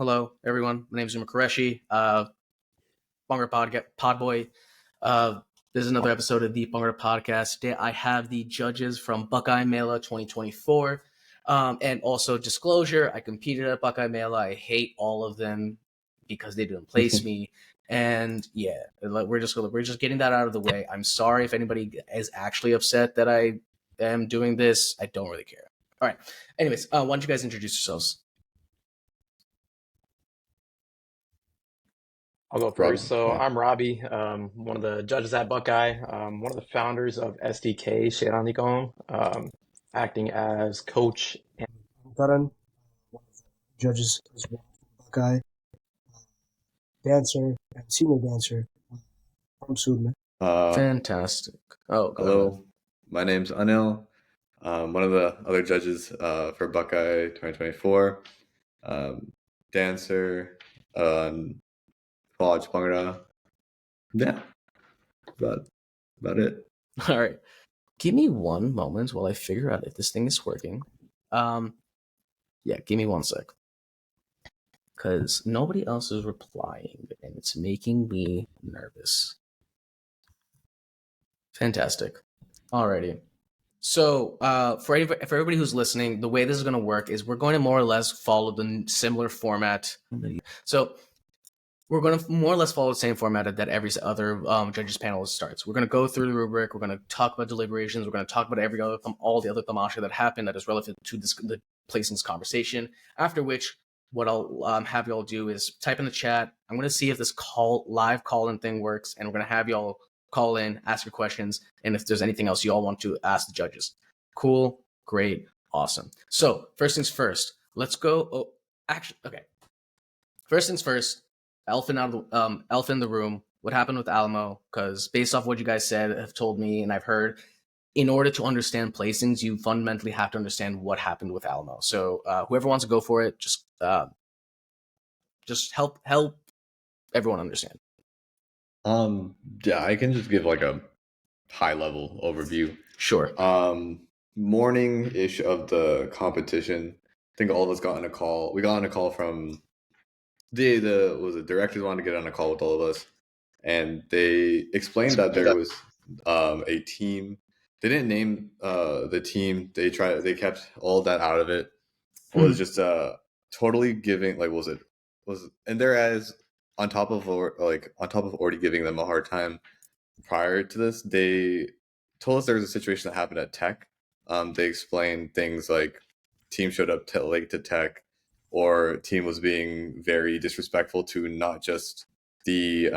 Hello, everyone. My name is Zuma Qureshi, Bhangra Podboy. This is another episode of the Bhangra Podcast. Today I have the judges from Buckeye Mela 2024. And also disclosure, I competed at Buckeye Mela. I hate all of them because they didn't place me. And yeah, we're just getting that out of the way. I'm sorry if anybody is actually upset that I am doing this. I don't really care. All right. Anyways, why don't you guys introduce yourselves? I'll go first. So I'm Robbie, one of the judges at Buckeye, one of the founders of SDK Sheranlikong, acting as coach. Karan, one of the judges as well from Buckeye, dancer and senior dancer from Sudman. Fantastic. Oh, hello. My name's Anil. One of the other judges for Buckeye 2024. Dancer, College Bhangra. Yeah, about it. All right. Give me one moment while I figure out if this thing is working. Yeah, give me 1 sec. Because nobody else is replying, and it's making me nervous. Fantastic. Alrighty. So, for everybody who's listening, the way this is going to work is we're going to more or less follow the similar format. So, we're going to more or less follow the same format that every other judges panel starts. We're going to go through the rubric. We're going to talk about deliberations. We're going to talk about all the other tamasha that happened that is relevant to the placings conversation. After which, what I'll have y'all do is type in the chat. I'm going to see if this live call-in thing works, and we're going to have y'all call in, ask your questions, and if there's anything else y'all want to ask the judges. Cool, great, awesome. So first things first, let's go. Okay. First things first. Elephant in the room. What happened with Alamo? Because based off what you guys said, have told me, and I've heard, in order to understand placings, you fundamentally have to understand what happened with Alamo. So whoever wants to go for it, just help everyone understand. Yeah, I can just give like a high level overview. Sure. Morning-ish of the competition, I think all of us got on a call. We got on a call from the directors wanted to get on a call with all of us, and they explained that there was a team. They didn't name the team. They kept all that out of it. It was just totally giving, like, and thereas on top of already giving them a hard time prior to this, they told us there was a situation that happened at Tech. They explained things like team showed up late to Tech, or team was being very disrespectful to not just the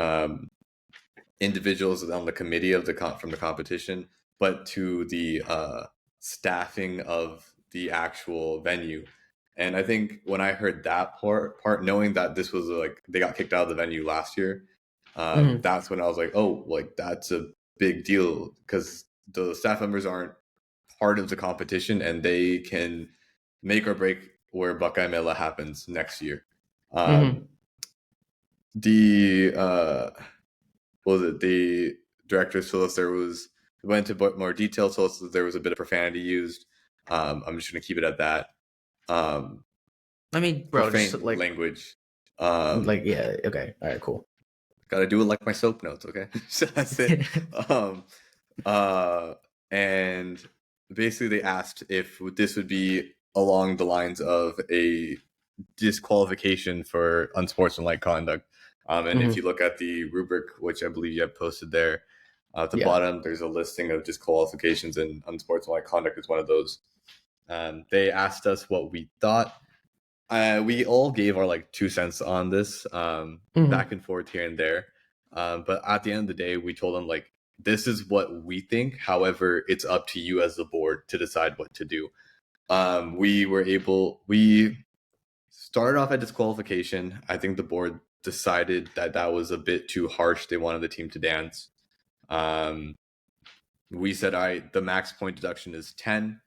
individuals on the committee from the competition, but to the staffing of the actual venue. And I think when I heard that part, knowing that this was like they got kicked out of the venue last year, that's when I was like, oh, like that's a big deal, because the staff members aren't part of the competition and they can make or break where Buckeye Mela happens next year. The directors told us went into more detail, told us that there was a bit of profanity used. I'm just gonna keep it at that. I mean, bro, just like language. yeah, okay, all right, cool. Gotta do it like my soap notes, okay? So that's it. And basically they asked if this would be along the lines of a disqualification for unsportsmanlike conduct. And if you look at the rubric, which I believe you have posted there, at the bottom, there's a listing of disqualifications, and unsportsmanlike conduct is one of those. They asked us what we thought. We all gave our 2 cents on this, back and forth here and there. But at the end of the day, we told them this is what we think. However, it's up to you as the board to decide what to do. We started off at disqualification. I think the board decided that was a bit too harsh. They wanted the team to dance. We said, the max point deduction is 10.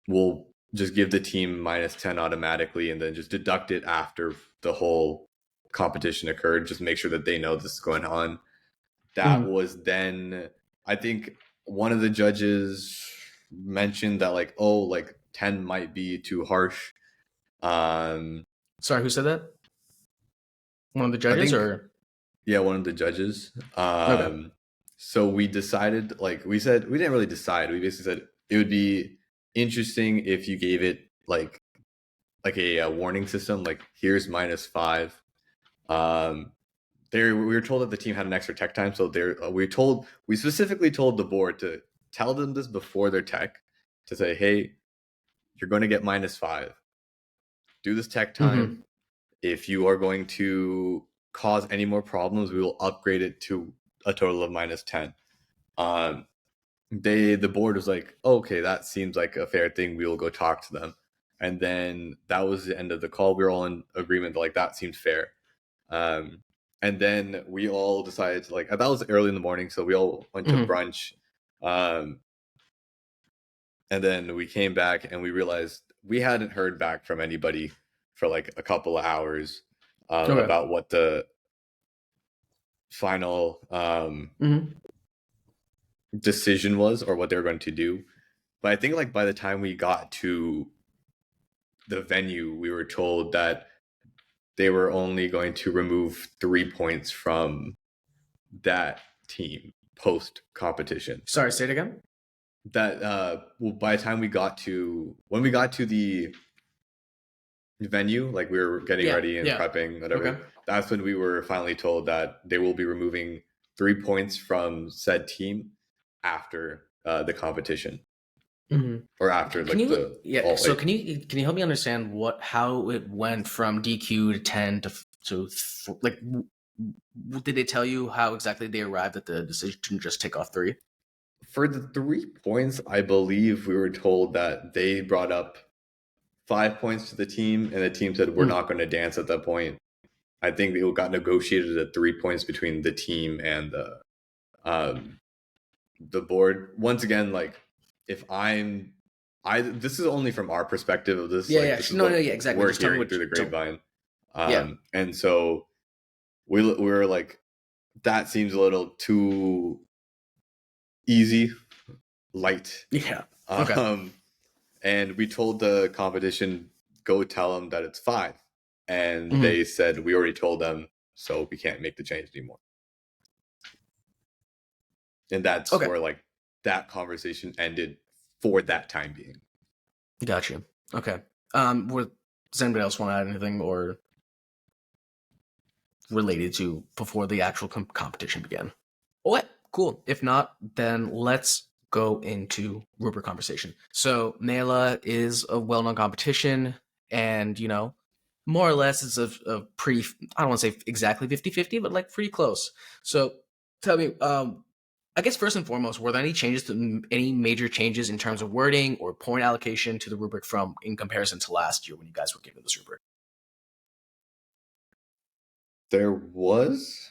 We'll just give the team minus 10 automatically and then just deduct it after the whole competition occurred. Just make sure that they know this is going on. That was then, I think one of the judges mentioned that 10 might be too harsh. Sorry, who said that? One of the judges, think- or Yeah, one of the judges. Okay. So we decided, like we said, we didn't really decide. We basically said it would be interesting if you gave it like a warning system, like here's -5. We were told that the team had an extra tech time, so we specifically told the board to tell them this before their tech, to say, hey, you're going to get -5. Do this tech time. If you are going to cause any more problems, we will upgrade it to a total of -10. The board was like, okay, that seems like a fair thing. We will go talk to them. And then that was the end of the call. We were all in agreement that like that seemed fair. And then we all decided to, like, that was early in the morning, so we all went to brunch. And then we came back and we realized we hadn't heard back from anybody for like a couple of hours about what the final decision was or what they were going to do. But I think like by the time we got to the venue, we were told that they were only going to remove 3 points from that team post competition. Sorry, say it again. That by the time we got to the venue, like we were getting ready and prepping, whatever, that's when we were finally told that they will be removing 3 points from said team after the competition. Or after like so can you help me understand how it went from DQ to 10 to like, did they tell you how exactly they arrived at the decision to just take off 3? For the 3 points, I believe we were told that they brought up 5 points to the team, and the team said we're not going to dance at that point. I think it got negotiated at 3 points between the team and the board. Once again, like if this is only from our perspective of this. Exactly. We're hearing through the grapevine. And so we were like, that seems a little too easy, light. Yeah. Okay. And we told the competition, go tell them that it's 5. And they said, we already told them, so we can't make the change anymore. And that's where like that conversation ended for that time being. Gotcha. Okay. Does anybody else want to add anything or related to before the actual competition began? What? Cool. If not, then let's go into Rubric conversation. So Mela is a well-known competition, and more or less it's a pretty, I don't want to say exactly 50-50, but like pretty close. So tell me, I guess first and foremost, were there any major changes in terms of wording or point allocation to the rubric in comparison to last year when you guys were given this rubric? There was.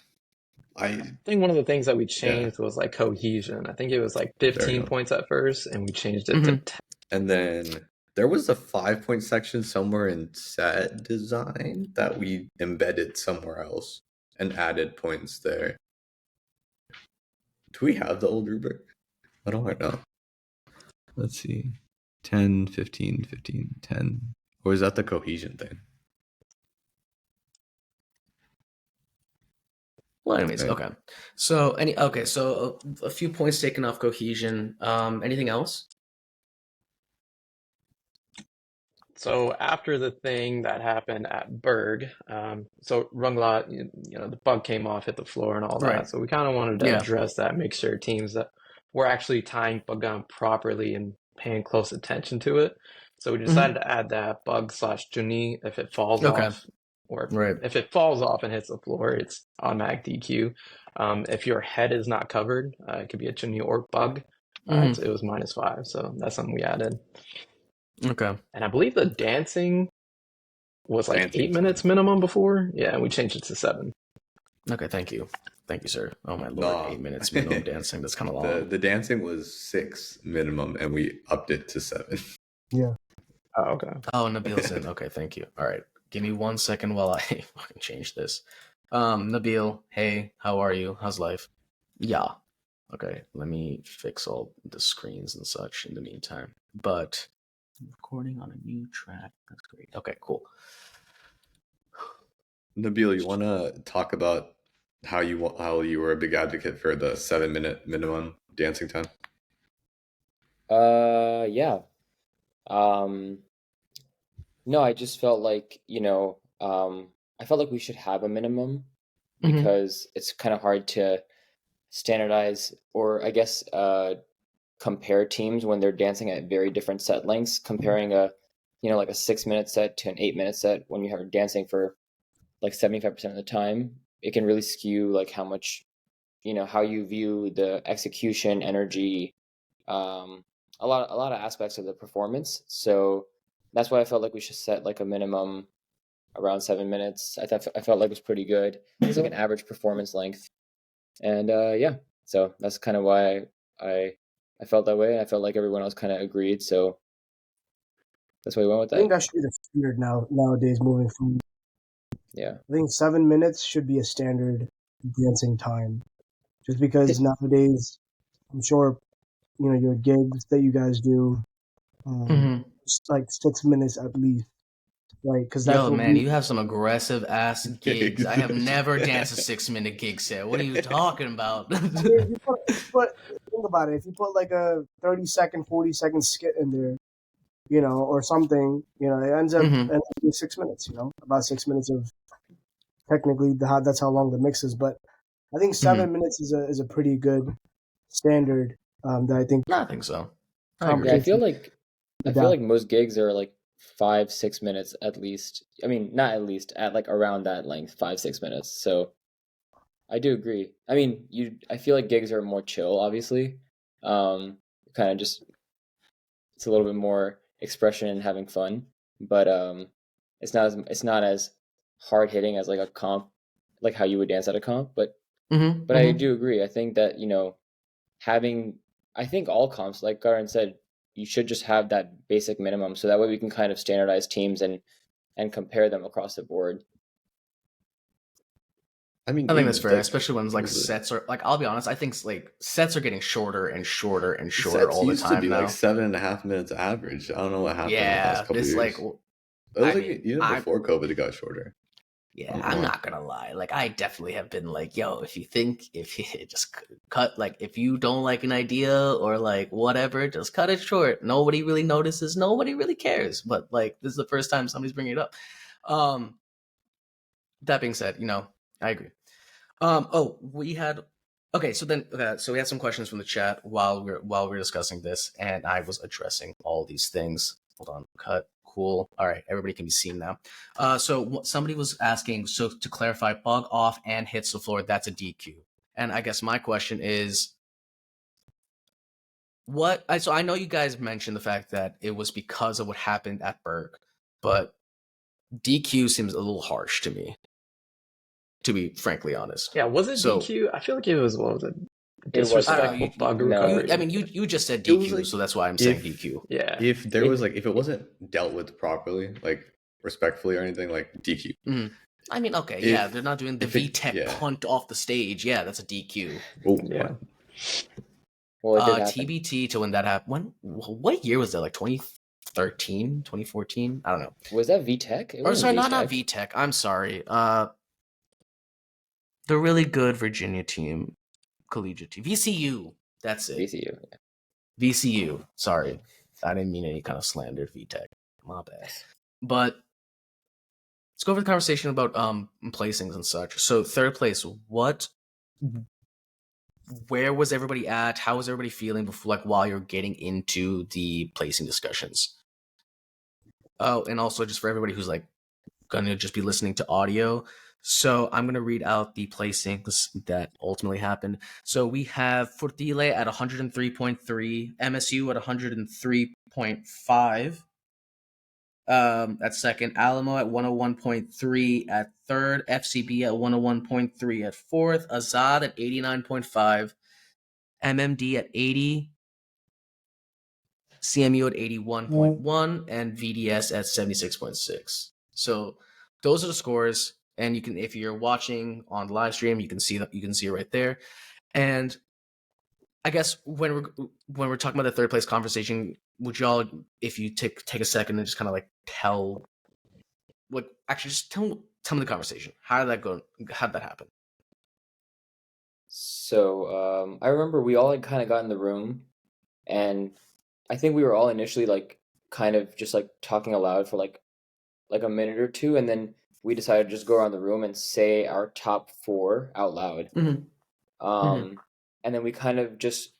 I think one of the things that we changed was like cohesion. I think it was like 15 points at first, and we changed it to 10. And then there was a 5-point section somewhere in set design that we embedded somewhere else and added points there. Do we have the old rubric? I don't know. Let's see. 10, 15, 15, 10. Or is that the cohesion thing? Well, anyways, okay. So a few points taken off cohesion. Anything else? So after the thing that happened at Berg, so Rungla, the bug came off, hit the floor and all that. So we kind of wanted to address that, make sure teams that were actually tying bug down properly and paying close attention to it. So we decided to add that bug/Chunni if it falls off, or if it falls off and hits the floor, it's automatic DQ. If your head is not covered, it could be a Chunni or bug. It was -5, so that's something we added. Okay. And I believe the dancing was like 8 minutes minimum before. Yeah, and we changed it to 7. Okay, thank you. Thank you, sir. Oh my lord, 8 minutes minimum dancing. That's kind of long. The dancing was 6 minimum, and we upped it to 7. Yeah. Oh, okay. Oh, Nabil's in. Okay, thank you. All right. Give me 1 second while I fucking change this. Nabil, hey, how are you? How's life? Yeah. Okay, let me fix all the screens and such in the meantime. But recording on a new track. That's great. Okay, cool. Nabil, you want to talk about how you were a big advocate for the 7-minute minimum dancing time? Yeah. No, I just felt like, I felt like we should have a minimum because it's kind of hard to standardize or I guess compare teams when they're dancing at very different set lengths, comparing like a 6-minute set to an 8-minute set when you are dancing for like 75% of the time, it can really skew like how much, how you view the execution, energy, a lot of aspects of the performance. So that's why I felt like we should set like a minimum around 7 minutes. I felt like it was pretty good. It's like an average performance length, and yeah. So that's kind of why I felt that way. I felt like everyone else kind of agreed. So that's why we went with that. I think that should be the standard nowadays moving forward. Yeah. I think 7 minutes should be a standard dancing time. Just because nowadays, I'm sure, your gigs that you guys do, it's like 6 minutes at least, right? Because Yo, man, you have some aggressive ass gigs. I have never danced a 6-minute gig set. What are you talking about? I mean, think about it. If you put like a 30-second, 40-second skit in there, or something, it ends up being 6 minutes. About 6 minutes of technically that's how long the mix is. But I think 7 minutes is a pretty good standard. That I think. I think so. Yeah, I feel like most gigs are like 5-6 minutes at least. I mean, not at least, at like around that length, 5-6 minutes. So I do agree. I mean, I feel like gigs are more chill, obviously. Kind of just it's a little bit more expression and having fun, but it's not as hard hitting as like a comp, like how you would dance at a comp. But I do agree. I think that I think all comps, like Garan said, you should just have that basic minimum, so that way we can kind of standardize teams and compare them across the board. I think that's fair, especially when like sets are like. I'll be honest, I think like sets are getting shorter and shorter and shorter all the time now. Used to be like 7.5 minutes average. I don't know what happened. Yeah, in the past couple this years. like. It was even before COVID, it got shorter. Yeah, I'm not gonna lie. Like, I definitely have been like, yo, if you just cut, like, if you don't like an idea or like whatever, just cut it short. Nobody really notices. Nobody really cares. But like, this is the first time somebody's bringing it up. That being said, I agree. So we had some questions from the chat while we're discussing this, and I was addressing all these things. Hold on, cut. Cool. All right, everybody can be seen now. So somebody was asking, so to clarify, bug off and hits the floor, that's a DQ. And I guess my question is, so I know you guys mentioned the fact that it was because of what happened at Berg, but DQ seems a little harsh to me, to be frankly honest. Yeah, was it DQ? I feel like it was, what was it? Disrespectful bug recovery. I mean, you just said DQ, so that's why I'm saying DQ. Yeah. If there was like, if it wasn't dealt with properly, like respectfully or anything, like DQ. Mm-hmm. I mean, okay, yeah, they're not doing the VTech punt off the stage. Yeah, that's a DQ. Oh, yeah. Well, TBT to when that happened. What year was that? Like 2013, 2014? I don't know. Was that VTech? Or sorry, not VTech. I'm sorry. The really good Virginia team. Collegiate team. VCU. That's it. VCU. Yeah. VCU. Sorry. I didn't mean any kind of slander. VTech. My bad. But let's go over the conversation about placings and such. So third place, where was everybody at? How was everybody feeling before, like, while you're getting into the placing discussions? Oh, and also just for everybody who's like gonna just be listening to audio. So I'm going to read out the placings that ultimately happened. So we have Fortile at 103.3, MSU at 103.5. At second, Alamo at 101.3 at third, FCB at 101.3 at fourth, Azaad at 89.5, MMD at 80, CMU at 81.1, and VDS at 76.6. So those are the scores. And you can, if you're watching on the live stream, you can see it right there. And I guess when we're talking about the third place conversation, would y'all, if you take a second and just kind of like tell tell me the conversation. How did that go? How did that happen? So I remember we all kind of got in the room, and I think we were all initially like kind of just like talking aloud for like a minute or two, and then we decided to just go around the room and say our top 4 out loud. And then we kind of just,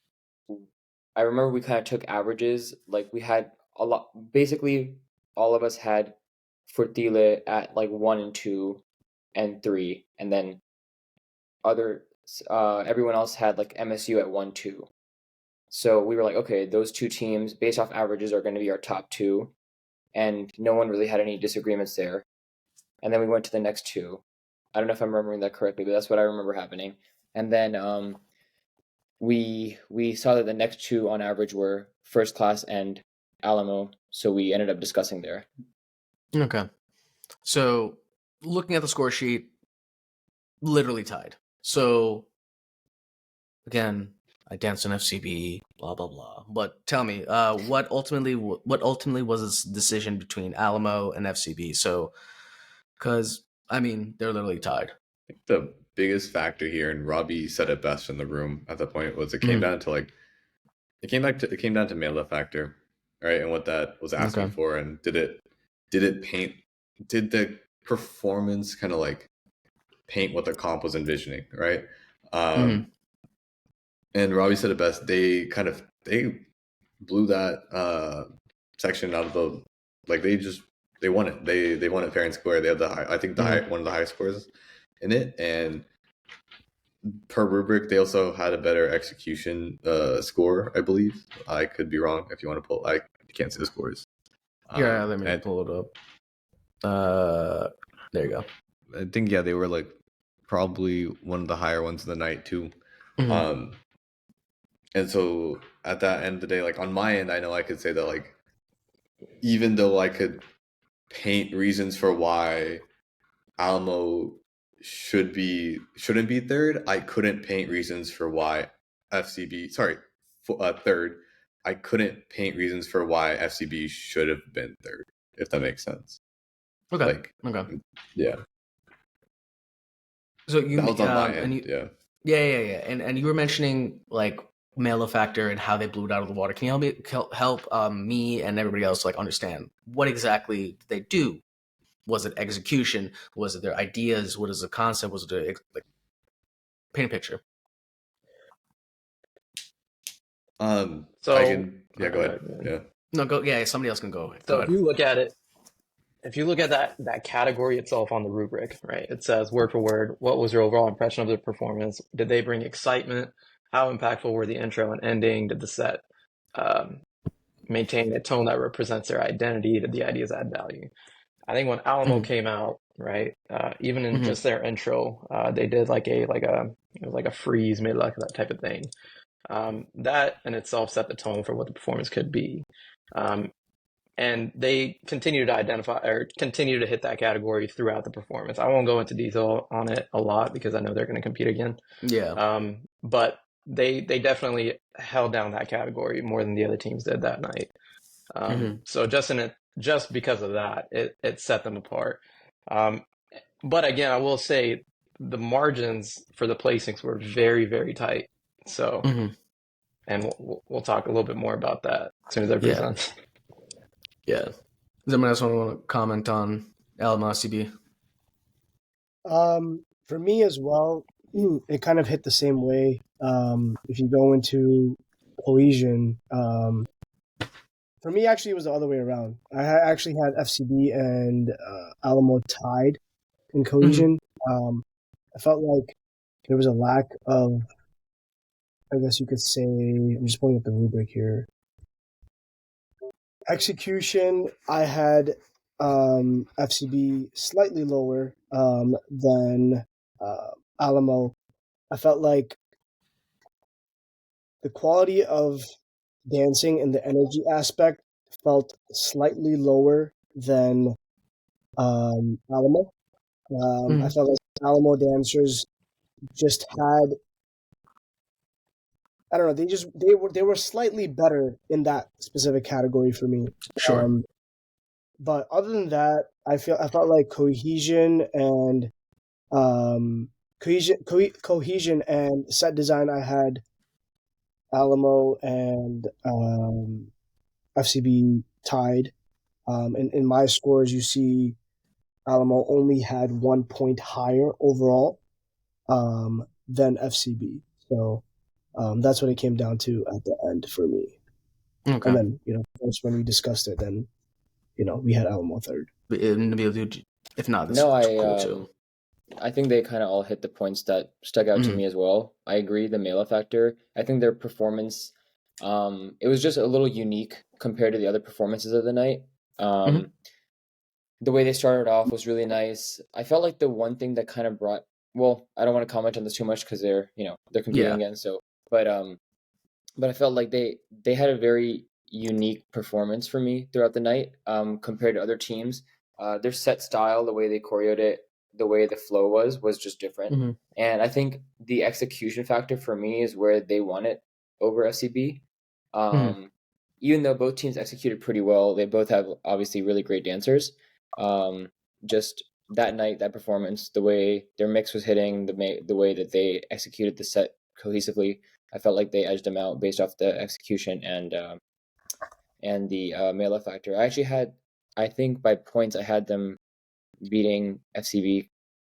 I remember we kind of took averages. Like we had a lot, basically all of us had Fortile at like 1 and 2 and 3, and then everyone else had like MSU at 1, 2. So we were like, okay, those 2 teams based off averages are going to be our top 2, and no one really had any disagreements there. And then we went to the next 2. I don't know if I'm remembering that correctly, but that's what I remember happening. And then we saw that the next 2 on average were First Class and Alamo, so we ended up discussing there. Okay. So looking at the score sheet, literally tied. So again, I danced in FCB, blah blah blah. But tell me, what ultimately was this decision between Alamo and FCB? So, because I mean, they're literally tied. I think the biggest factor here, and Robbie said it best in the room at that point, was it came down to like it came down to Mela factor, right? And what that was asking for, and did the performance kind of like paint what the comp was envisioning, right? And Robbie said it best. They blew that section out of the, like they won it. They won it fair and square. They had one of the highest scores in it, and per rubric they also had a better execution score, I believe. I could be wrong. If you want to pull, I can't see the scores. Yeah, let me pull it up. There you go. I think they were like probably one of the higher ones of the night too. And so at that end of the day, like on my end, I know I could say that like, even though I could paint reasons for why Alamo shouldn't be third, I couldn't paint reasons for why third. I couldn't paint reasons for why FCB should have been third, if that makes sense. Okay. Yeah. So you that was on my end. Yeah. And you were mentioning like Mela factor and how they blew it out of the water. Can you help me and everybody else like understand what exactly did they do? Was it execution? Was it their ideas? What is the concept? Was it like paint a picture? So I can go ahead. Yeah. No, go. Yeah, somebody else can go. So if you look at it, if you look at that category itself on the rubric, right? It says word for word, what was your overall impression of the performance? Did they bring excitement? How impactful were the intro and ending? Did the set maintain a tone that represents their identity? Did the ideas add value? I think when Alamo came out, right, even in just their intro, they did like a freeze, made like that type of thing. That in itself set the tone for what the performance could be. And they continue to hit that category throughout the performance. I won't go into detail on it a lot because I know they're going to compete again. Yeah. But they definitely held down that category more than the other teams did that night. So just because of that, it set them apart. But again, I will say the margins for the placings were very, very tight. So, and we'll talk a little bit more about that as soon as I present. Yeah. Does anyone else want to comment on Alamo CB? For me as well, it kind of hit the same way. If you go into cohesion, for me, actually, it was the other way around. I actually had FCB and Alamo tied in cohesion. I felt like there was a lack of, I guess you could say, I'm just pulling up the rubric here. Execution, I had FCB slightly lower than Alamo. I felt like the quality of dancing and the energy aspect felt slightly lower than Alamo. I felt like Alamo dancers just had, I don't know, they were slightly better in that specific category for me. Sure. But other than that, I felt like cohesion and cohesion and set design. I had Alamo and FCB tied. In my scores, you see Alamo only had 1 point higher overall than FCB. So that's what it came down to at the end for me. Okay. And then, of course, when we discussed it, then, we had Alamo third. If not, this No, is cool too. I think they kind of all hit the points that stuck out to me as well. I agree, the Mela factor. I think their performance, it was just a little unique compared to the other performances of the night. The way they started off was really nice. I felt like the one thing that kind of brought, well, I don't want to comment on this too much because they're competing again. So, but I felt like they had a very unique performance for me throughout the night compared to other teams. Their set style, the way they choreoed it, the way the flow was just different. And I think the execution factor for me is where they won it over FCB. Even though both teams executed pretty well, they both have obviously really great dancers. Just that night, that performance, the way their mix was hitting, the way that they executed the set cohesively, I felt like they edged them out based off the execution and the Mela factor. I think by points, I had them beating FCB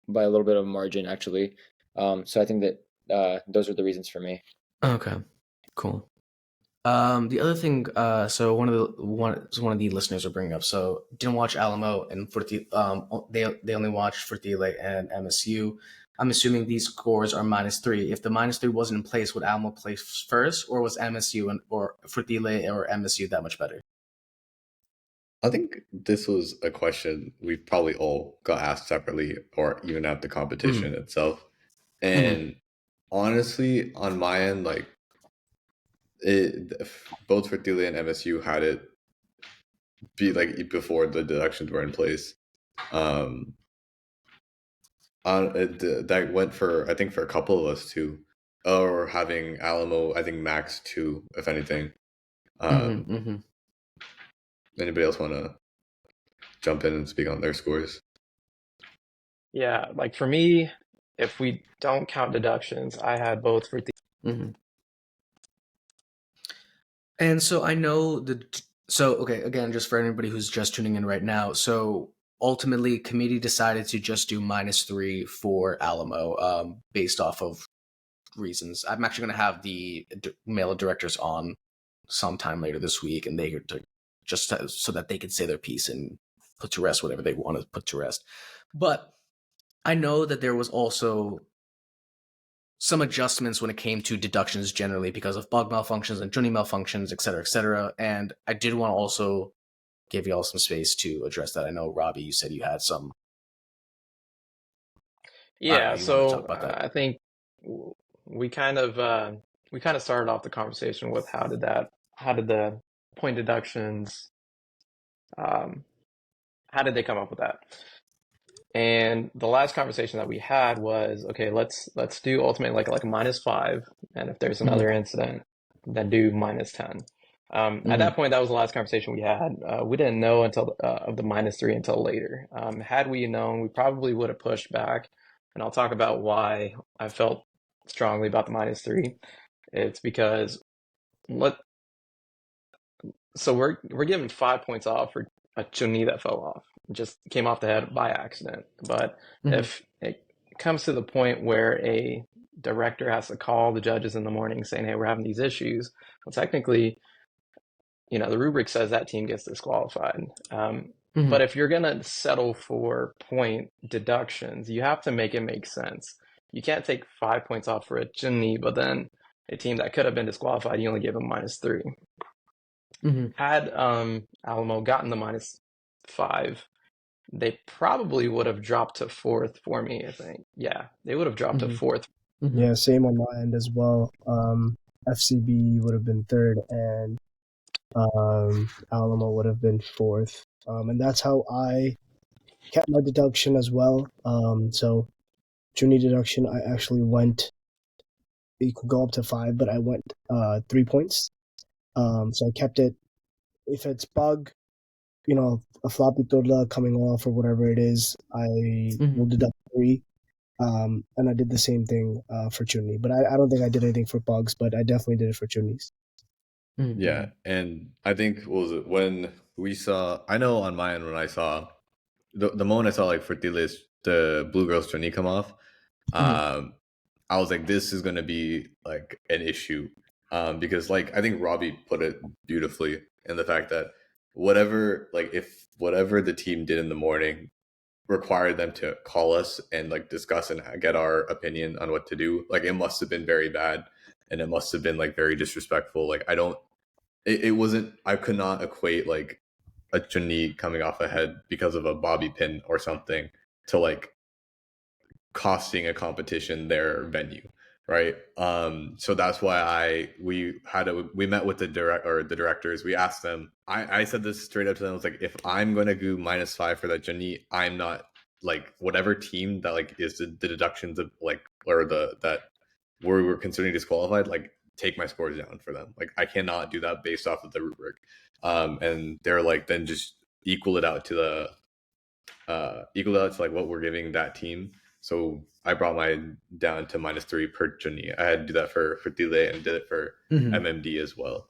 by a little bit of margin, actually. So I think that those are the reasons for me. Okay, cool. The other thing, so one of the listeners are bringing up, so didn't watch Alamo and they only watched Fertile and MSU. I'm assuming these scores are -3. If the -3 wasn't in place, would Alamo play first, or was MSU or Fertile or MSU that much better? I think this was a question we probably all got asked separately, or even at the competition itself. And honestly, on my end, like both Fertile and MSU had it be like before the deductions were in place. That went for, I think, for a couple of us too, or having Alamo, I think max 2, if anything. Anybody else want to jump in and speak on their scores? Yeah, like for me, if we don't count deductions, I had both for the. And so I know so okay, again, just for anybody who's just tuning in right now, so ultimately committee decided to just do -3 for Alamo based off of reasons. I'm actually going to have the Mela directors on sometime later this week, and they just so that they can say their piece and put to rest whatever they want to put to rest. But I know that there was also some adjustments when it came to deductions generally because of bug malfunctions and Chunni malfunctions, et cetera, and I did want to also give y'all some space to address that. I know, Robbie, you said you had some. Yeah, so I think we kind of started off the conversation with how did the point deductions, how did they come up with that? And the last conversation that we had was, okay, let's do ultimately like a -5, and if there's another incident, then do -10. At that point, that was the last conversation we had. We didn't know until of the -3 until later. Had we known, we probably would have pushed back, and I'll talk about why I felt strongly about the -3. It's because so we're giving 5 points off for a Chunni that fell off, just came off the head by accident. But if it comes to the point where a director has to call the judges in the morning saying, hey, we're having these issues, well, technically, the rubric says that team gets disqualified. But if you're going to settle for point deductions, you have to make it make sense. You can't take 5 points off for a Chunni, but then a team that could have been disqualified, you only give them -3. Had Alamo gotten the -5, they probably would have dropped to 4th for me, I think. Yeah, they would have dropped to 4th. Yeah, same on my end as well. FCB would have been 3rd, and Alamo would have been 4th. And that's how I kept my deduction as well. So Chunni deduction, I actually went, it could go up to 5, but I went 3 points. So I kept it. If it's bug, a floppy torla coming off or whatever it is, I will deduct 3. And I did the same thing for Chunni. But I don't think I did anything for Pugs, but I definitely did it for Chunnis. Yeah, and I think what was it when we saw? I know on my end when I saw the moment I saw like Fertiles, the Blue Girls Chunni come off, I was like, this is gonna be like an issue, because like I think Robbie put it beautifully in the fact that if whatever the team did in the morning required them to call us and like discuss and get our opinion on what to do, like it must have been very bad and it must have been like very disrespectful. Like it wasn't, I could not equate like a Chunni coming off ahead because of a bobby pin or something to like costing a competition their venue, right? So that's why we met with the directors. We asked them. I said this straight up to them. I was like, if I'm going to go -5 for that Chunni, I'm not like whatever team that like is the deductions of like or that we were considering disqualified. Like take my scores down for them. Like I cannot do that based off of the rubric. And they're like, then just equal it out to like what we're giving that team. So I brought mine down to -3 per Chunni. I had to do that for Tile and did it for MMD as well.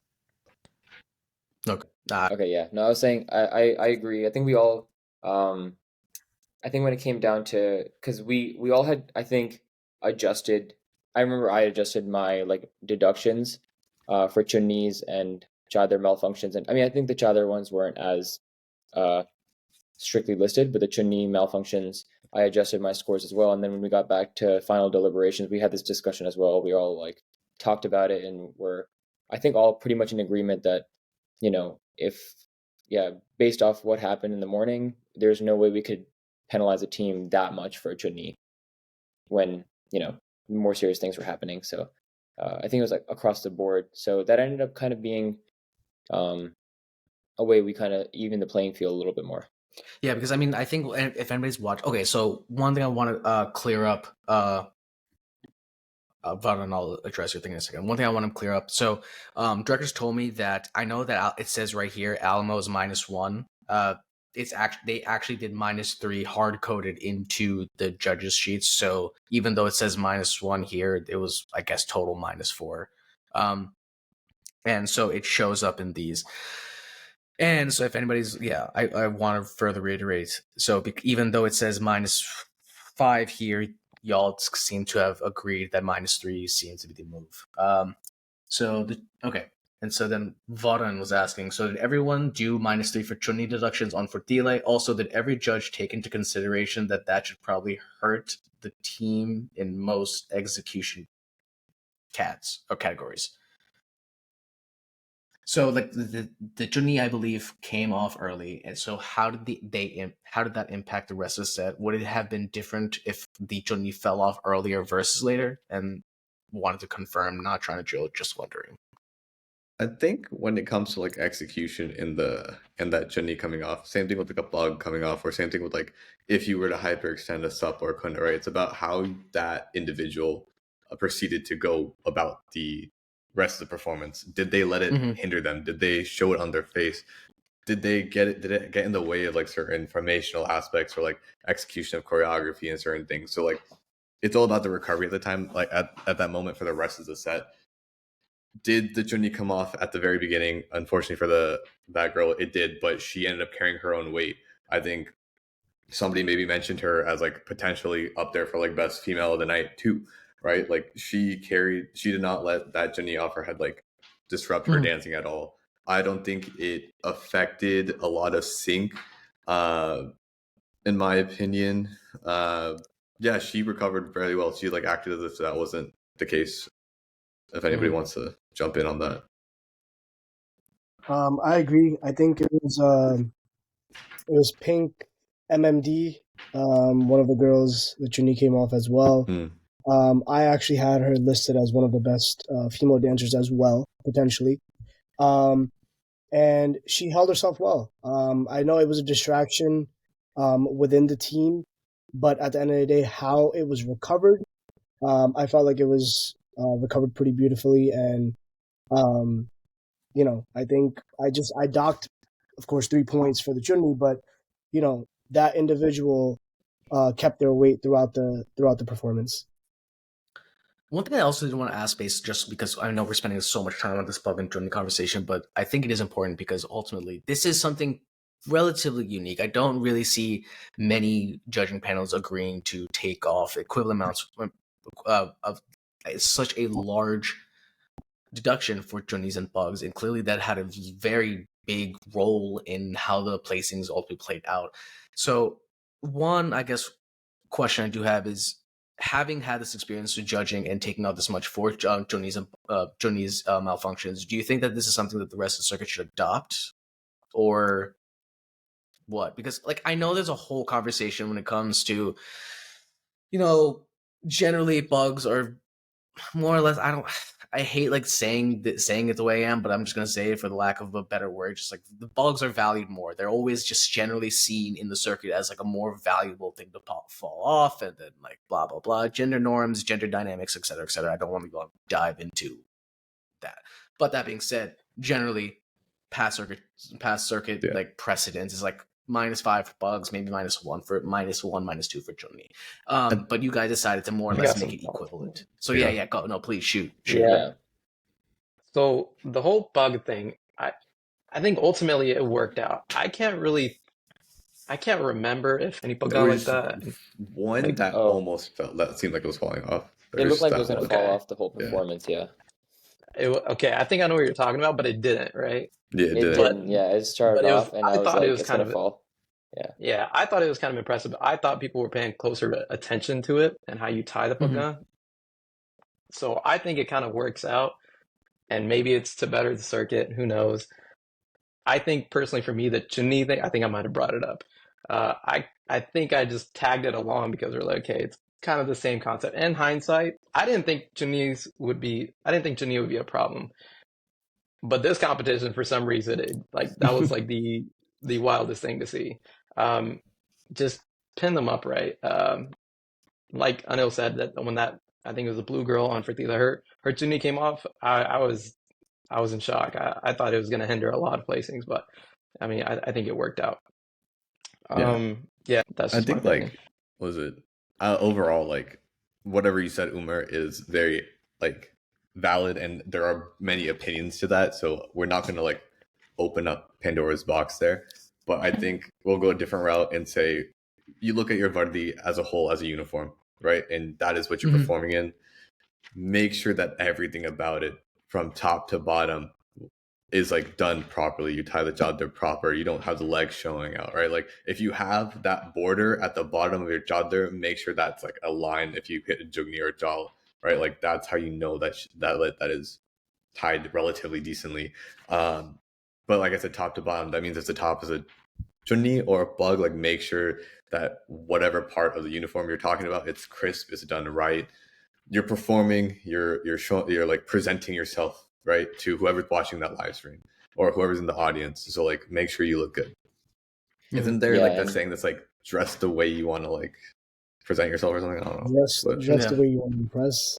Okay. Okay, yeah. No, I was saying I agree. I think we all I think when it came down to, because we all had, I think, adjusted. I remember I adjusted my like deductions for Chunnis and Chadar malfunctions, and I mean I think the Chadar ones weren't as strictly listed, but the Chunni malfunctions I adjusted my scores as well. And then when we got back to final deliberations, we had this discussion as well. We all like talked about it and were, I think, all pretty much in agreement that, based off what happened in the morning, there's no way we could penalize a team that much for a Chunni when, more serious things were happening. So I think it was like across the board. So that ended up kind of being a way we kind of even the playing field a little bit more. Yeah, because I mean, I think if anybody's watched, okay, so one thing I want to clear up, Varan, I'll address your thing in a second. One thing I want to clear up. So, directors told me that I know that it says right here, Alamo is -1. They actually did -3 hard coded into the judges' sheets. So even though it says -1 here, it was, I guess, total -4. And so it shows up in these. And so if anybody's, I want to further reiterate. So even though it says -5 here, y'all seem to have agreed that -3 seems to be the move. Okay. And so then Varan was asking, so did everyone do -3 for Chunni deductions on Fortile? Also, did every judge take into consideration that should probably hurt the team in most execution categories? So like the Chunni, I believe, came off early, and so how did that impact the rest of the set? Would it have been different if the Chunni fell off earlier versus later? And wanted to confirm, not trying to drill, just wondering. I think when it comes to like execution in that Chunni coming off, same thing with like a bug coming off, or same thing with like if you were to hyperextend a sup or a kunde, right? It's about how that individual proceeded to go about the rest of the performance. Did they let it hinder them? Did they show it on their face? Did it get in the way of like certain informational aspects or like execution of choreography and certain things? So like it's all about the recovery at the time, like at that moment for the rest of the set. Did the Chunni come off at the very beginning? Unfortunately for that girl, it did, but she ended up carrying her own weight. I think somebody maybe mentioned her as like potentially up there for like best female of the night too, right? Like she did not let that Chunni off her head like disrupt her dancing at all. I don't think it affected a lot of sync, in my opinion. Yeah, she recovered very well. She like acted as if that wasn't the case. If anybody wants to jump in on that. I agree. I think it was Pink, MMD, one of the girls, the Chunni came off as well. I actually had her listed as one of the best female dancers as well, potentially. And she held herself well. I know it was a distraction within the team, but at the end of the day, how it was recovered, I felt like it was recovered pretty beautifully. And, I think I docked of course 3 points for the Chunni, but that individual kept their weight throughout the performance. One thing I also did want to ask, based just because I know we're spending so much time on this Pagh and Chunni conversation, but I think it is important because ultimately this is something relatively unique. I don't really see many judging panels agreeing to take off equivalent amounts of such a large deduction for Chunnis and Paghs, and clearly that had a very big role in how the placings ultimately played out. So one, I guess, question I do have is, having had this experience with judging and taking out this much for Chunni's malfunctions, do you think that this is something that the rest of the circuit should adopt, or what? Because I know there's a whole conversation when it comes to, generally bugs are more or less, I hate saying it the way I am, but I'm just gonna say it for the lack of a better word. Just the bugs are valued more. They're always just generally seen in the circuit as a more valuable thing to fall off, and then blah blah blah, gender norms, gender dynamics, etc. etc. I don't want to dive into that. But that being said, generally past circuit precedence is -5 for bugs, maybe -1 for -2 for Chunni. But you guys decided to more or less make it equivalent. So yeah, go. No, please shoot. Yeah. So the whole bug thing, I think ultimately it worked out. I can't remember if any bug got like that. One that almost that seemed like it was falling off. It looked like it was going to fall off the whole performance. Yeah. Okay, I think I know what you're talking about, but it didn't, right? Yeah, it didn't. Yeah, it started off, and I thought it was kind of fall. Yeah, I thought it was kind of impressive. I thought people were paying closer attention to it and how you tie the Pagh. So I think it kind of works out, and maybe it's to better the circuit. Who knows? I think personally for me, the Chunni thing, I think I might have brought it up. I think I just tagged it along because we're okay, it's kind of the same concept. In hindsight, I didn't think Chunni would be a problem. But this competition, for some reason, that was the wildest thing to see. Just pin them upright. Like Anil said, that when I think it was a blue girl on Fertiza, her Chunni came off, I was in shock. I thought it was going to hinder a lot of placings, but I mean, I think it worked out. Yeah, that's just I think my opinion. was it overall whatever you said, Umar, is very valid, and there are many opinions to that. So we're not going to open up Pandora's box there. But I think we'll go a different route and say you look at your Vardi as a whole, as a uniform, right? And that is what you're performing in. Make sure that everything about it, from top to bottom, is done properly. You tie the chadar proper. You don't have the legs showing out, right? If you have that border at the bottom of your chadar, make sure that's aligned. If you hit a jugni or jal, right? That's how you know that is tied relatively decently. But like I said, top to bottom, that means if the top is a Chunni or a bug, make sure that whatever part of the uniform you're talking about, it's crisp, it's done right. You're performing, you're presenting yourself right to whoever's watching that live stream or whoever's in the audience. So make sure you look good. Isn't there that saying that's dress the way you want to present yourself or something? I don't know. Dress the way you want to impress.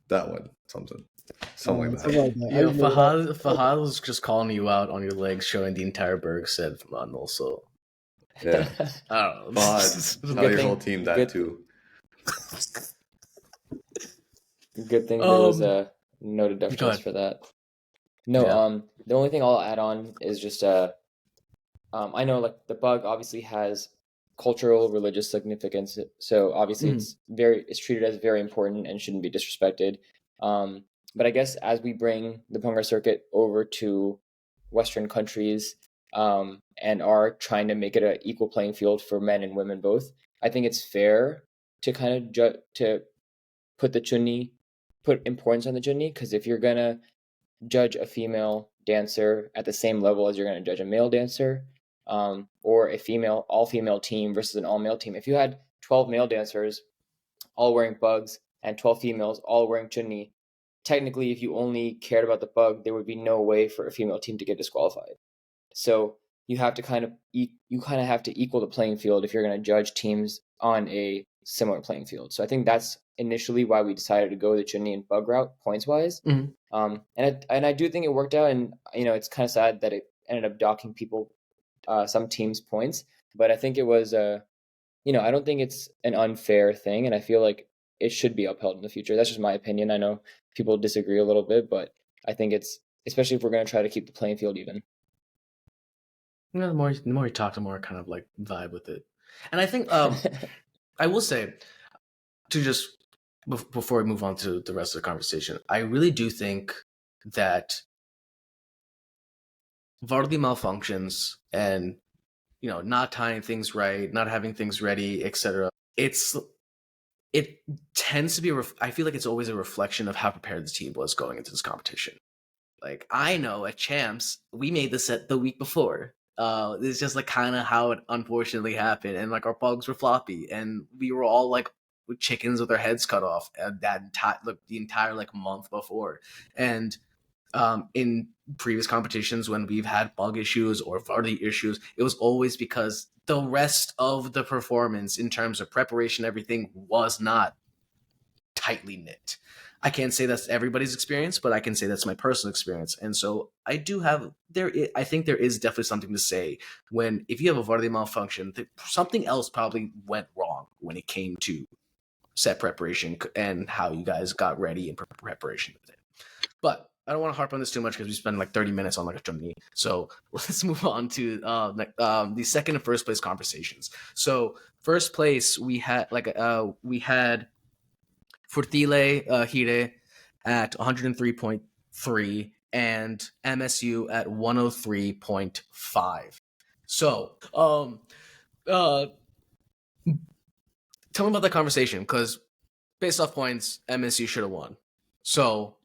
That one, something like that. Yeah, Fahad was just calling you out on your legs, showing the entire Berg set from Arnold. So yeah, I don't know. Fahad, tell your whole team that too. Good thing there was no deductions for that. No, the only thing I'll add on is just I know the bug obviously has cultural, religious significance, so obviously it's treated as very important and shouldn't be disrespected. But I guess as we bring the Bhangra circuit over to Western countries and are trying to make it an equal playing field for men and women both, I think it's fair to kind of to put importance on the Chunni, because if you're gonna judge a female dancer at the same level as you're gonna judge a male dancer, or a all female team versus an all male team, if you had 12 male dancers all wearing bugs and 12 females all wearing Chunni, technically, if you only cared about the bug, there would be no way for a female team to get disqualified. So you have to kind of have to equal the playing field if you're going to judge teams on a similar playing field. So I think that's initially why we decided to go the Chunni and bug route points wise. And I do think it worked out, and it's kind of sad that it ended up docking people some teams' points. But I think it was I don't think it's an unfair thing, and I feel like it should be upheld in the future. That's just my opinion. I know people disagree a little bit, but I think it's, especially if we're going to try to keep the playing field even. The more you talk, the more I kind of like vibe with it. And I think I will say, to just before we move on to the rest of the conversation, I really do think that Vardy malfunctions and not tying things right, not having things ready, etc. It tends to be I feel like it's always a reflection of how prepared the team was going into this competition. Like, I know at Champs we made the set the week before. It's just like kind of how it unfortunately happened, and like our bugs were floppy, and we were all like chickens with our heads cut off the entire like month before. And in previous competitions when we've had bug issues or Vardy issues, it was always because the rest of the performance in terms of preparation, everything was not tightly knit. I can't say that's everybody's experience, but I can say that's my personal experience. And so I think there is definitely something to say when, if you have a Vardy malfunction, something else probably went wrong when it came to set preparation and how you guys got ready in preparation with it. But I don't want to harp on this too much because we spent like 30 minutes on like a Chunni. So let's move on to the second and first place conversations. So first place we had Furtile Hire at 103.3 and MSU at 103.5. So tell me about that conversation, because based off points, MSU should have won. So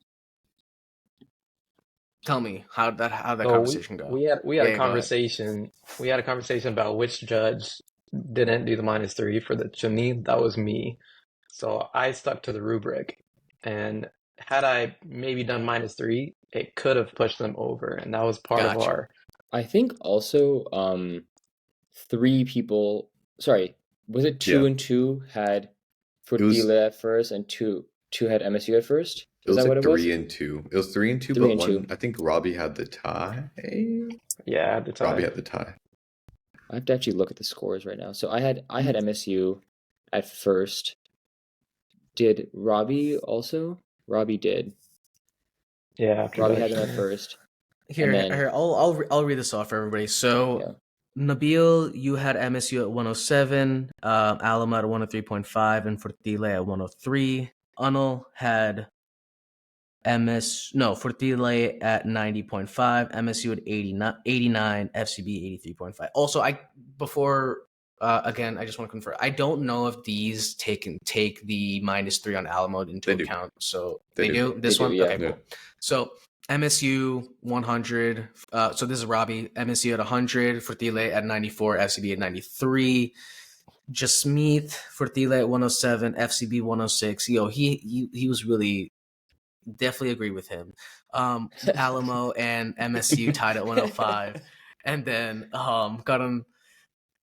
tell me how that conversation go. We had a conversation. We had a conversation about which judge didn't do the -3 for the Chunni. That was me. So I stuck to the rubric, and had I maybe done -3, it could have pushed them over, and that was part of our. I think also 3 people. Sorry, was it 2 and 2 had Furtile at first, and 2 had MSU at first? Is that what it was? 3 and 2. It was 3 and 2, but 2. I think Robbie had the tie. Yeah, the tie. Robbie had the tie. I have to actually look at the scores right now. So I had MSU at first. Did Robbie also? Robbie did. Yeah, Robbie had them at first. Here, I'll read this off for everybody. So yeah. Nabil, you had MSU at 107, Alamo at 103.5, and Furtile at 103. Anil had Furtile at 90.5, MSU at 89, FCB 83.5. Also, again, I just want to confirm, I don't know if these take the -3 on Alamo into account. So they do? This one? Yeah. Okay, cool. So MSU 100. So this is Robbie. MSU at 100, Furtile at 94, FCB at 93. Jasmeet, Furtile at 107, FCB 106. He was really, definitely agree with him. Alamo and MSU tied at 105, and then got him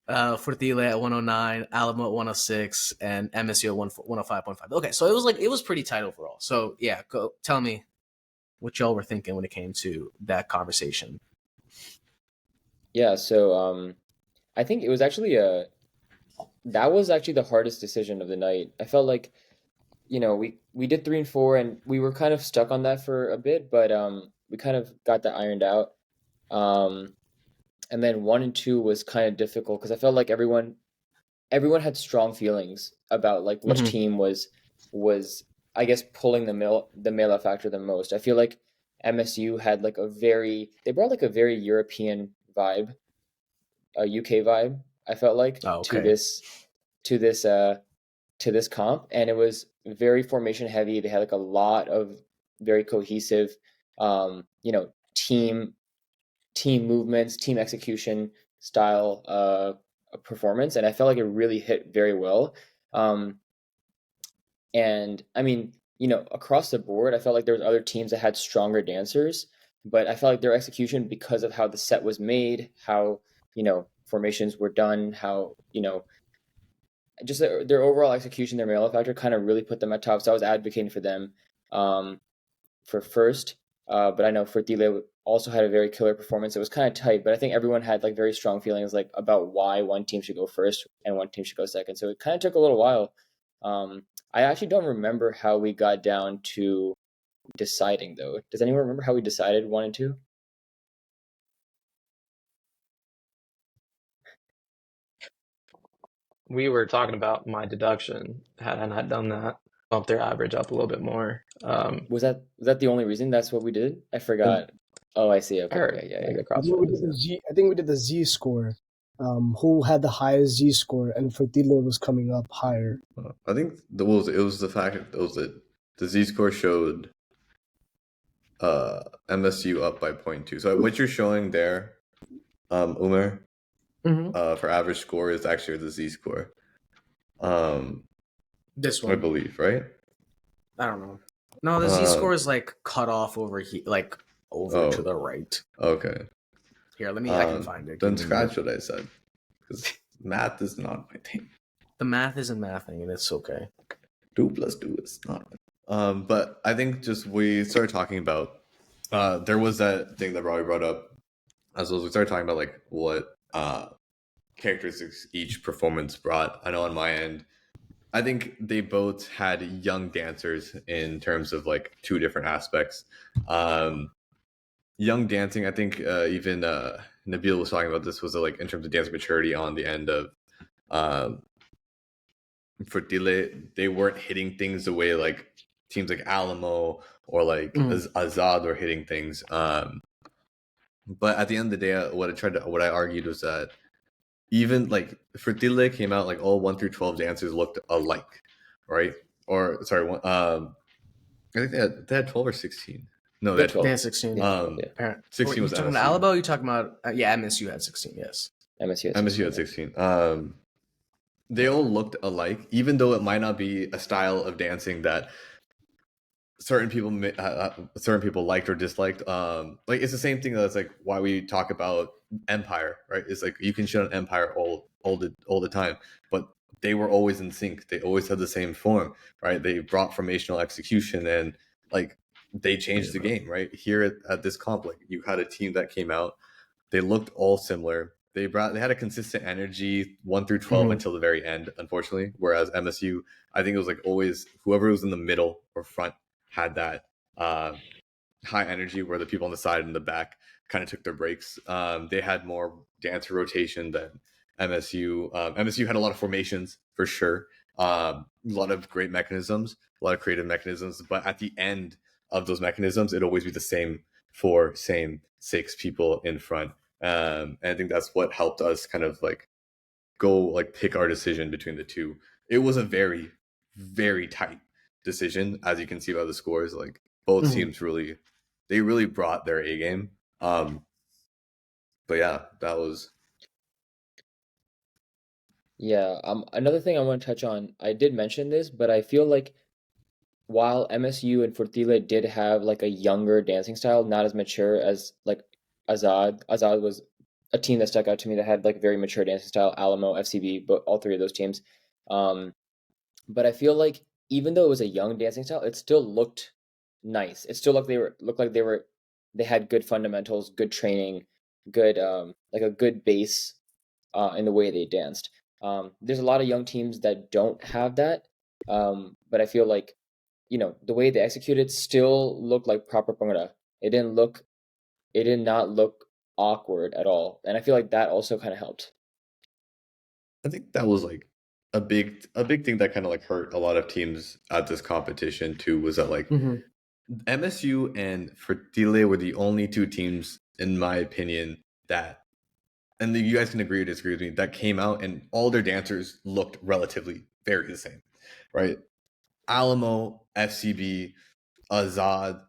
Furtile at 109, Alamo at 106, and MSU at 105.5. Okay, so it was pretty tight overall. So yeah, go tell me what y'all were thinking when it came to that conversation. Yeah, so I think it was actually that was actually the hardest decision of the night. I felt like, we did 3 and 4, and we were kind of stuck on that for a bit, but we kind of got that ironed out. And then 1 and 2 was kind of difficult because I felt like everyone had strong feelings about like which team was I guess pulling the Mela factor the most. I feel like MSU had like they brought like a very European vibe, a UK vibe. I felt like to this comp, and it was very formation heavy. They had like a lot of very cohesive, team movements, team execution style performance, and I felt like it really hit very well. And I mean, across the board, I felt like there was other teams that had stronger dancers, but I felt like their execution, because of how the set was made, how formations were done, how just their overall execution, their Mela factor kind of really put them at top. So I was advocating for them for first, but I know Furtile also had a very killer performance. It was kind of tight, but I think everyone had like very strong feelings like about why one team should go first and one team should go second. So it kind of took a little while. I actually don't remember how we got down to deciding though. Does anyone remember how we decided 1 and 2? We were talking about my deduction. Had I not done that, bump their average up a little bit more. Was that the only reason that's what we did? I forgot. Oh, I see. Okay, yeah. I think we did the Z score. Who had the highest Z score, and Fertile was coming up higher. I think it was the fact that the Z score showed MSU up by 0.2. So what you're showing there, Umar, for average score is actually the Z score. This one, I believe, right? I don't know. No, the Z score is like cut off over here, like over to the right. Okay. Here, I can find it. Don't scratch what I said, because math is not my thing. The math isn't mathing, and it's okay. 2 + 2 is not. But I think just we started talking about. There was that thing that Robbie brought up, as well as we started talking about like what characteristics each performance brought. I know on my end, I think they both had young dancers in terms of like 2 different aspects. Young dancing, I think even Nabil was talking about this, was like in terms of dance maturity on the end of Fertile. They weren't hitting things the way like teams like Alamo or like Azaad were hitting things. But at the end of the day, what I argued was that even like Fertile came out like all 1 through 12 dancers looked alike, right? Or sorry, I think they had 12 or 16. No, they had 12. They had 16. 16 was talking about Alamo. You talking about MSU had 16. Yes, MSU had 16. They all looked alike, even though it might not be a style of dancing that certain people liked or disliked. Like it's the same thing that's like why we talk about Empire, right? It's like you can shit on Empire all the time, but they were always in sync. They always had the same form, right? They brought formational execution and like they changed the game, right? Here at this comp, like you had a team that came out, they looked all similar. They had a consistent energy 1 through 12 until the very end, unfortunately. Whereas MSU, I think it was like always whoever was in the middle or front had that high energy, where the people on the side and the back kind of took their breaks. They had more dancer rotation than MSU. MSU had a lot of formations for sure. A lot of great mechanisms, a lot of creative mechanisms. But at the end of those mechanisms, it'd always be the same 6 people in front. And I think that's what helped us kind of like go like pick our decision between the 2. It was a very, very tight decision, as you can see by the scores. Like both teams really brought their A game. But yeah, that was. Yeah. Another thing I want to touch on, I did mention this, but I feel like while MSU and Fortile did have like a younger dancing style, not as mature as like Azaad was a team that stuck out to me that had like very mature dancing style. Alamo, FCB, but all 3 of those teams. But I feel like even though it was a young dancing style, it still looked nice. It still looked like they had good fundamentals, good training, good like a good base in the way they danced. There's a lot of young teams that don't have that, but I feel like the way they executed still looked like proper Bhangra. It did not look awkward at all, and I feel like that also kind of helped. I think that was like a big thing that kind of like hurt a lot of teams at this competition too, was that like MSU and Fertile were the only 2 teams, in my opinion, that, and you guys can agree or disagree with me, that came out and all their dancers looked relatively very the same, right? Alamo, FCB, Azaad,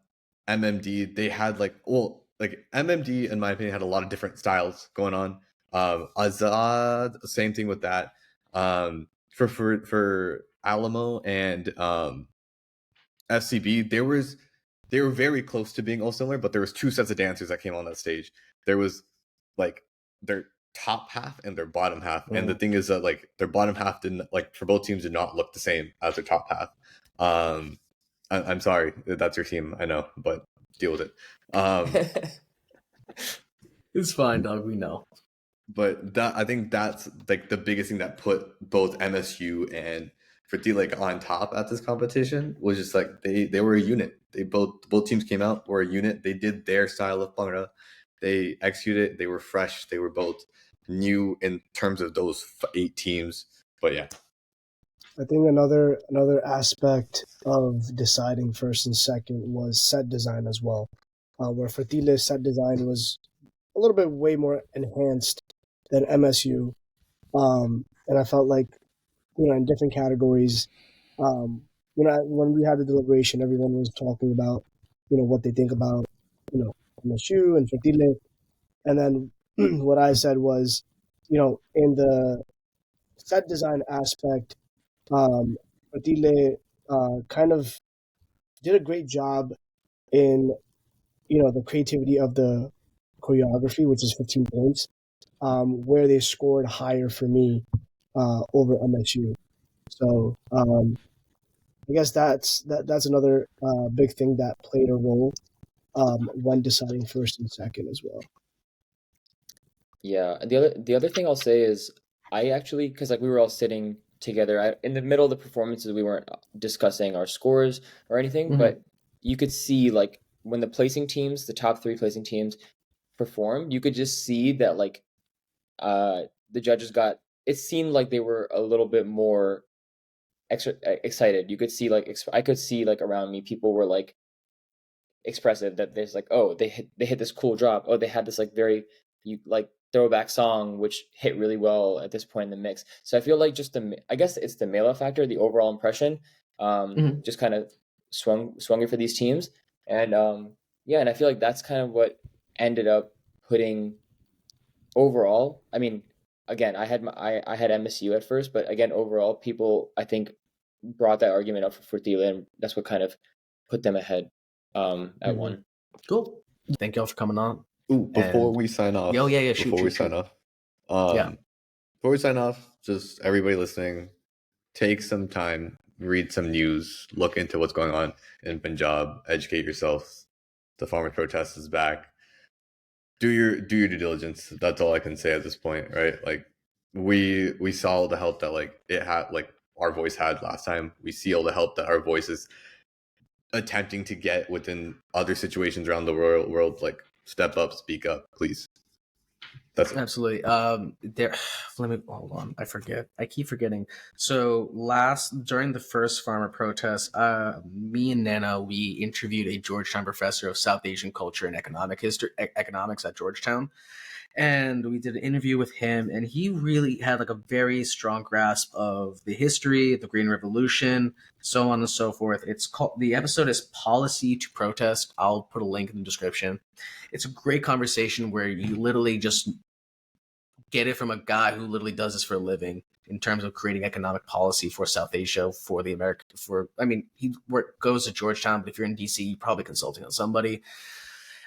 MMD, they had like MMD, in my opinion, had a lot of different styles going on. Azaad, same thing with that. For Alamo and FCB, they were very close to being all similar, but there was 2 sets of dancers that came on that stage. There was like their top half and their bottom half, and the thing is that like their bottom half didn't, like for both teams, did not look the same as their top half. I'm sorry, that's your team, I know, but deal with it. It's fine, dog. We know. But I think that's like the biggest thing that put both MSU and Ferti like on top at this competition was just like they were a unit. They both teams came out, were a unit. They did their style of Bhangra. They executed. They were fresh. They were both new in terms of those 8 teams. But yeah, I think another aspect of deciding first and second was set design as well, where Fertile's set design was a little bit way more enhanced than MSU, and I felt like, in different categories, when we had the deliberation, everyone was talking about, what they think about, MSU and Fertile, and then what I said was, in the set design aspect, Fertile kind of did a great job in, the creativity of the choreography, which is 15 points, where they scored higher for me over MSU. So I guess that's another big thing that played a role when deciding first and second as well. Yeah, the other thing I'll say is I actually, because like we were all sitting together in the middle of the performances, we weren't discussing our scores or anything, but you could see like when the placing teams, the top 3 placing teams performed, you could just see that like the judges got, it seemed like they were a little bit more excited. You could see like I could see like around me people were like expressive, that there's like, oh, they hit this cool drop, oh, they had this like very like throwback song which hit really well at this point in the mix. So I feel like just I guess it's the Mela factor, the overall impression just kind of swung it for these teams. And yeah, and I feel like that's kind of what ended up putting overall, I mean, again, I had I had MSU at first, but again, overall, people I think brought that argument up for Thiele, and that's what kind of put them ahead at 1. Cool. Thank y'all for coming on. Ooh, before we sign off. Oh yeah, shoot. Sign off. Before we sign off, just everybody listening, take some time, read some news, look into what's going on in Punjab, educate yourselves. The farmers' protest is back. Do your due diligence. That's all I can say at this point, right? Like we saw all the help that like it had, like our voice had last time. We see all the help that our voice is attempting to get within other situations around the world. Like step up, speak up, please. That's it. Absolutely. There. Let me hold on. I keep forgetting. So during the first farmer protest, me and Nana, we interviewed a Georgetown professor of South Asian culture and economics at Georgetown, and we did an interview with him, and he really had like a very strong grasp of the history, the Green Revolution, so on and so forth. The episode is Policy to Protest. I'll put a link in the description. It's a great conversation where you literally just get it from a guy who literally does this for a living in terms of creating economic policy for South Asia, for the America. He goes to Georgetown, but if you're in DC, you're probably consulting on somebody.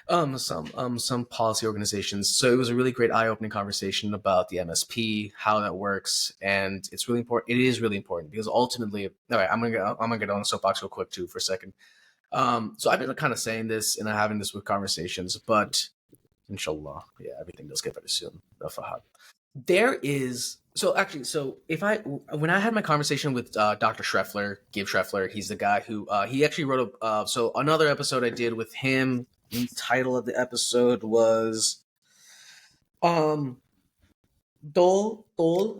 Some policy organizations. So it was a really great eye-opening conversation about the MSP, how that works, and it's really important. It is really important because ultimately, all right, I'm gonna get on the soapbox real quick too for a second. So I've been kind of saying this and having this with conversations, but inshallah, yeah, everything does get better soon. There is when I had my conversation with Dr. Schreffler, Gabe Schreffler, he's the guy who he actually wrote so another episode I did with him. The title of the episode was Dol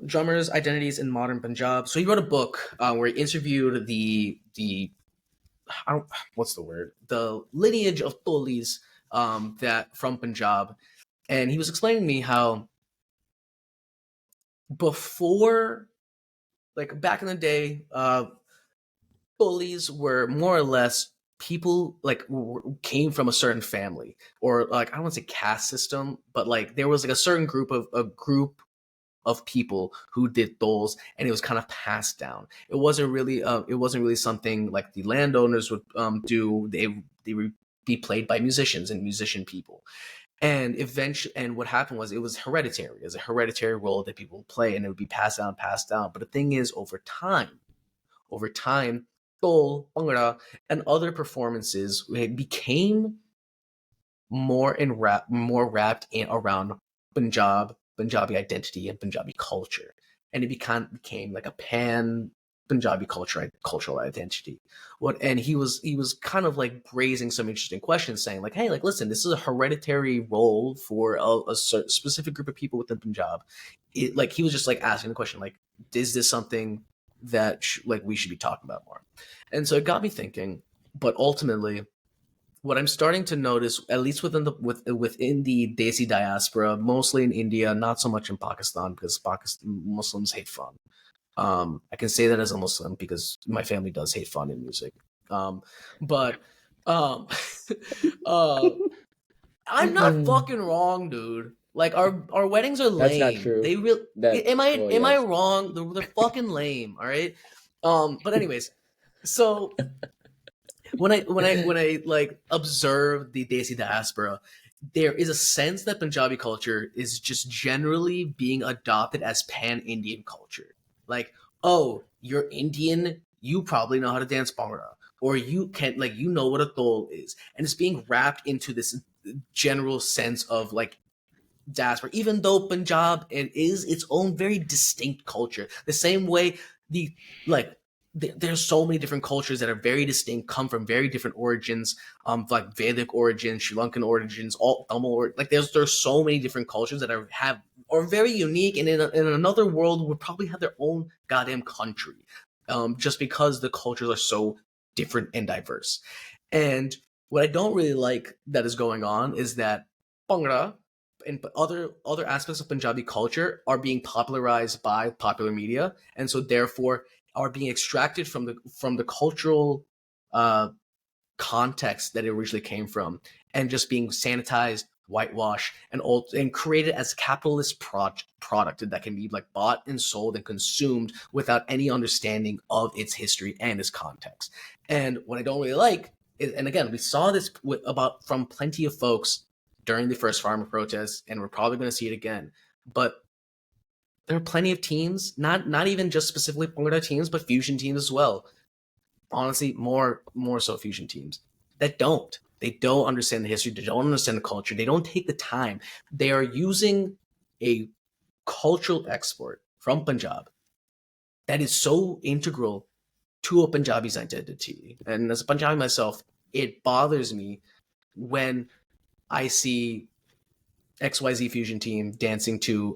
Drummers' Identities in Modern Punjab. So he wrote a book where he interviewed the lineage of Dolis that from Punjab, and he was explaining to me how before, like back in the day, Dolis were more or less people like came from a certain family, or like I don't want to say caste system, but like there was like a certain group of people who did doles, and it was kind of passed down. It wasn't really something like the landowners would do. They would be played by musicians and musician people. And eventually, and what happened was it was hereditary. It was a hereditary role that people would play, and it would be passed down. But the thing is, over time, Dol, Bhangra, and other performances became more wrapped in around Punjabi identity and Punjabi culture, and it became like a pan Punjabi cultural identity. And he was kind of like raising some interesting questions, saying like, hey, like listen, this is a hereditary role for a specific group of people within Punjab. Like he was just like asking the question like, is this something that like we should be talking about more? And so it got me thinking. But ultimately, what I'm starting to notice, at least within the Desi diaspora, mostly in India, not so much in Pakistan, because Muslims hate fun. I can say that as a Muslim because my family does hate fun in music. But I'm not fucking wrong, dude. Like our weddings are lame. That's not true. They am I wrong? They're fucking lame. All right. But anyways, so when I like observe the Desi diaspora, there is a sense that Punjabi culture is just generally being adopted as pan-Indian culture. Like, oh, you're Indian, you probably know how to dance Bhangra, or you can like you know what a dole is, and it's being wrapped into this general sense of like diaspora, even though Punjab is its own very distinct culture. The same way there's so many different cultures that are very distinct, come from very different origins, like Vedic origins, Sri Lankan origins, all Tamil. Like there's so many different cultures that are very unique, and in another world would probably have their own goddamn country, just because the cultures are so different and diverse. And what I don't really like that is going on is that Bhangra and other aspects of Punjabi culture are being popularized by popular media, and so therefore are being extracted from the cultural context that it originally came from, and just being sanitized, whitewashed, and created as a capitalist product that can be like bought and sold and consumed without any understanding of its history and its context. And what I don't really like is, and again, we saw this from plenty of folks during the first farmer protests, and we're probably going to see it again. But there are plenty of teams, not even just specifically Bhangra teams, but fusion teams as well. Honestly, more so fusion teams that don't understand the history, they don't understand the culture, they don't take the time. They are using a cultural export from Punjab that is so integral to a Punjabi's identity. And as a Punjabi myself, it bothers me when I see XYZ fusion team dancing to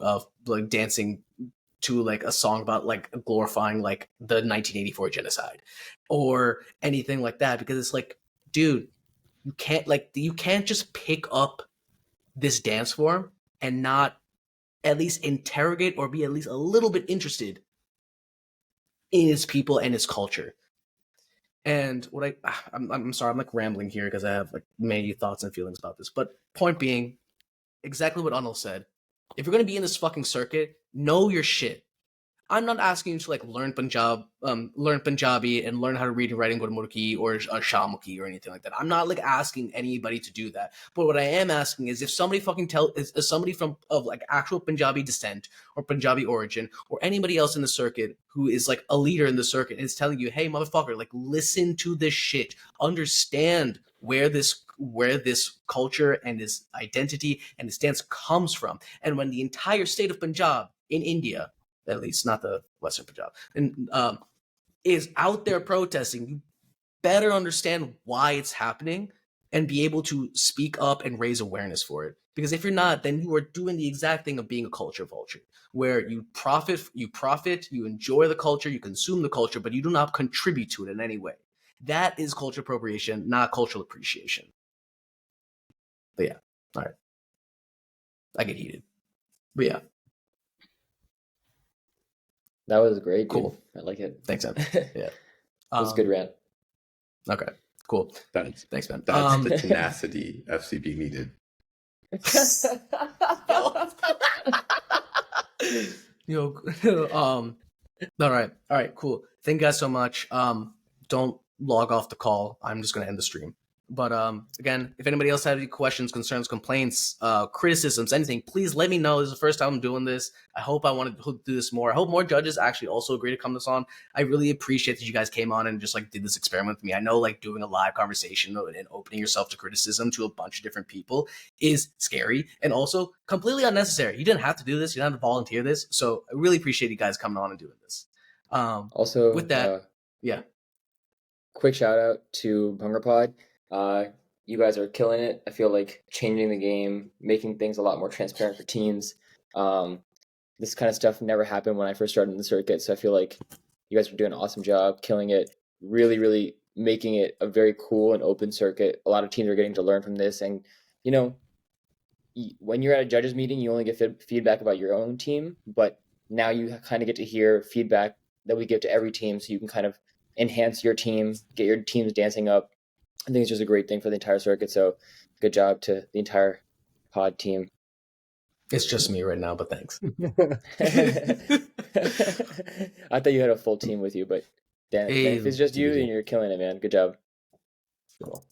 like a song about like glorifying like the 1984 genocide or anything like that, because it's like, dude, you can't just pick up this dance form and not at least interrogate or be at least a little bit interested in its people and its culture. And what I'm sorry, I'm like rambling here because I have like many thoughts and feelings about this, but point being, exactly what Anil said. If you're going to be in this fucking circuit, know your shit. I'm not asking you to like learn Punjabi and learn how to read and write in Gurmukhi or Shamukhi or anything like that. I'm not like asking anybody to do that. But what I am asking is if somebody is somebody of like actual Punjabi descent or Punjabi origin or anybody else in the circuit who is like a leader in the circuit and is telling you, hey motherfucker, like listen to this shit, understand where this culture and this identity and this dance comes from. And when the entire state of Punjab in India, at least not the Western Punjab, and is out there protesting, you better understand why it's happening and be able to speak up and raise awareness for it. Because if you're not, then you are doing the exact thing of being a culture vulture, where you profit, you enjoy the culture, you consume the culture, but you do not contribute to it in any way. That is culture appropriation, not cultural appreciation. But yeah, all right. I get heated. But yeah. That was great, dude. Cool. I like it. Thanks, man. Yeah. It was a good rant. Okay, cool. Thanks, man. That's the tenacity FCB needed. All right, cool. Thank you guys so much. Don't log off the call. I'm just gonna end the stream. But again, if anybody else has any questions, concerns, complaints, criticisms, anything, please let me know. This is the first time I'm doing this. I hope I want to do this more. I hope more judges actually also agree to come this on. I really appreciate that you guys came on and just like did this experiment with me. I know like doing a live conversation and opening yourself to criticism to a bunch of different people is scary and also completely unnecessary. You didn't have to do this. You didn't have to volunteer this. So I really appreciate you guys coming on and doing this. Also, with that, yeah. Quick shout out to Bhangra. You guys are killing it. I feel like changing the game, making things a lot more transparent for teams. This kind of stuff never happened when I first started in the circuit, so I feel like you guys are doing an awesome job, killing it, really, really making it a very cool and open circuit. A lot of teams are getting to learn from this, and you know, when you're at a judges meeting, you only get feedback about your own team, but now you kind of get to hear feedback that we give to every team, so you can kind of enhance your team, get your teams dancing up. I think it's just a great thing for the entire circuit. So good job to the entire pod team. It's just me right now, but thanks. I thought you had a full team with you, but Dan, if it's just you, then you're killing it, man. Good job. Cool.